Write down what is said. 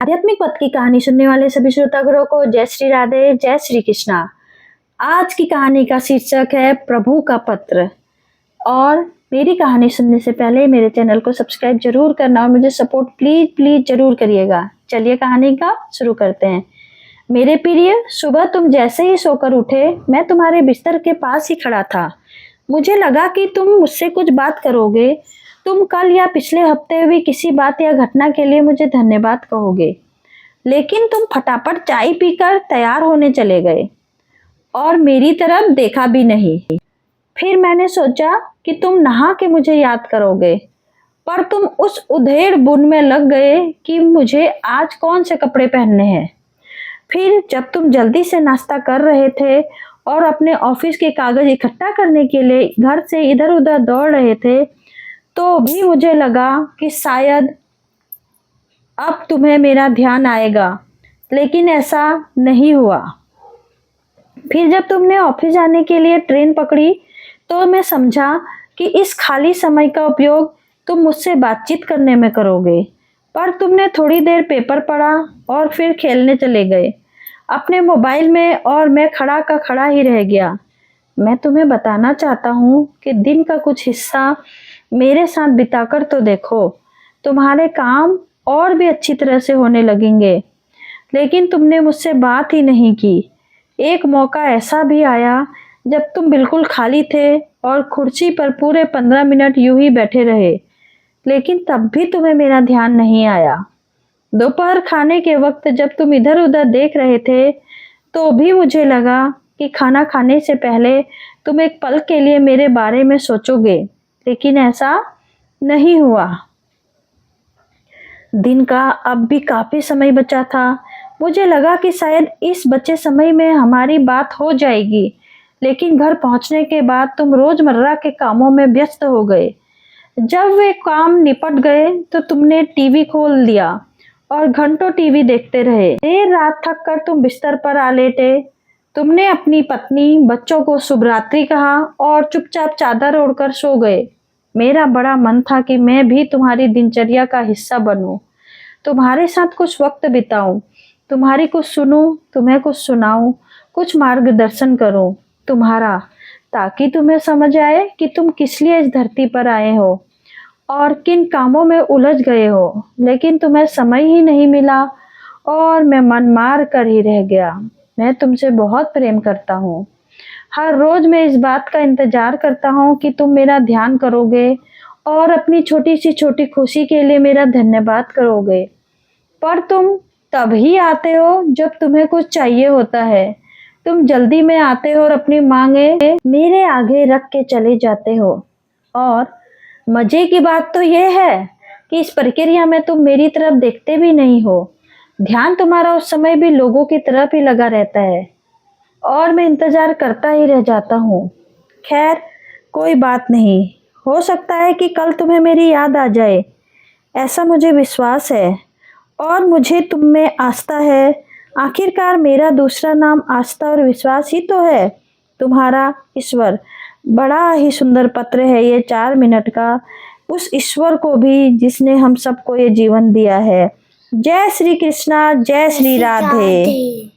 आध्यात्मिक पथ की कहानी सुनने वाले सभी श्रोतागणों को जय श्री राधे, जय श्री कृष्णा। आज की कहानी का शीर्षक है प्रभु का पत्र। और मेरी कहानी सुनने से पहले मेरे चैनल को सब्सक्राइब जरूर करना और मुझे सपोर्ट प्लीज प्लीज जरूर करिएगा। चलिए कहानी का शुरू करते हैं। मेरे प्रिय, सुबह तुम जैसे ही सोकर उठे मैं तुम्हारे बिस्तर के पास ही खड़ा था। मुझे लगा कि तुम मुझसे कुछ बात करोगे। तुम कल या पिछले हफ्ते हुई किसी बात या घटना के लिए मुझे धन्यवाद कहोगे, लेकिन तुम फटाफट चाय पीकर तैयार होने चले गए और मेरी तरफ देखा भी नहीं। फिर मैंने सोचा कि तुम नहा के मुझे याद करोगे, पर तुम उस उधेड़ बुन में लग गए कि मुझे आज कौन से कपड़े पहनने हैं। फिर जब तुम जल्दी से नाश्ता कर रहे थे और अपने ऑफिस के कागज इकट्ठा करने के लिए घर से इधर उधर दौड़ रहे थे, तो भी मुझे लगा कि शायद अब तुम्हें मेरा ध्यान आएगा, लेकिन ऐसा नहीं हुआ। फिर जब तुमने ऑफिस जाने के लिए ट्रेन पकड़ी तो मैं समझा कि इस खाली समय का उपयोग तुम मुझसे बातचीत करने में करोगे, पर तुमने थोड़ी देर पेपर पढ़ा और फिर खेलने चले गए अपने मोबाइल में, और मैं खड़ा का खड़ा ही रह गया। मैं तुम्हें बताना चाहता हूँ कि दिन का कुछ हिस्सा मेरे साथ बिताकर तो देखो, तुम्हारे काम और भी अच्छी तरह से होने लगेंगे। लेकिन तुमने मुझसे बात ही नहीं की। एक मौका ऐसा भी आया जब तुम बिल्कुल खाली थे और कुर्सी पर पूरे 15 मिनट यूं ही बैठे रहे, लेकिन तब भी तुम्हें मेरा ध्यान नहीं आया। दोपहर खाने के वक्त जब तुम इधर उधर देख रहे थे, तो भी मुझे लगा कि खाना खाने से पहले तुम एक पल के लिए मेरे बारे में सोचोगे, लेकिन ऐसा नहीं हुआ। दिन का अब भी काफी समय बचा था। मुझे लगा कि शायद इस बचे समय में हमारी बात हो जाएगी, लेकिन घर पहुंचने के बाद तुम रोजमर्रा के कामों में व्यस्त हो गए। जब वे काम निपट गए तो तुमने टीवी खोल दिया और घंटों टीवी देखते रहे। देर रात थक कर तुम बिस्तर पर आ लेटे। तुमने अपनी पत्नी, बच्चों को शुभ रात्रि कहा और चुपचाप चादर ओढ़कर सो गए। मेरा बड़ा मन था कि मैं भी तुम्हारी दिनचर्या का हिस्सा बनूं, तुम्हारे साथ कुछ वक्त बिताऊं, तुम्हारी कुछ सुनूं, तुम्हें कुछ सुनाऊं, कुछ मार्गदर्शन करूं तुम्हारा, ताकि तुम्हें समझ आए कि तुम किस लिए इस धरती पर आए हो और किन कामों में उलझ गए हो। लेकिन तुम्हें समय ही नहीं मिला और मैं मन मार कर ही रह गया। मैं तुमसे बहुत प्रेम करता हूँ। हर रोज मैं इस बात का इंतजार करता हूँ कि तुम मेरा ध्यान करोगे और अपनी छोटी सी छोटी खुशी के लिए मेरा धन्यवाद करोगे, पर तुम तभी आते हो जब तुम्हें कुछ चाहिए होता है। तुम जल्दी में आते हो और अपनी मांगे मेरे आगे रख के चले जाते हो। और मजे की बात तो यह है कि इस प्रक्रिया में तुम मेरी तरफ देखते भी नहीं हो। ध्यान तुम्हारा उस समय भी लोगों की तरफ ही लगा रहता है और मैं इंतजार करता ही रह जाता हूँ। खैर, कोई बात नहीं, हो सकता है कि कल तुम्हें मेरी याद आ जाए, ऐसा मुझे विश्वास है और मुझे तुम में आस्था है। आखिरकार मेरा दूसरा नाम आस्था और विश्वास ही तो है। तुम्हारा ईश्वर। बड़ा ही सुंदर पत्र है ये, 4 मिनट का, उस ईश्वर को भी जिसने हम सबको ये जीवन दिया है। जय श्री कृष्णा, जय श्री राधे।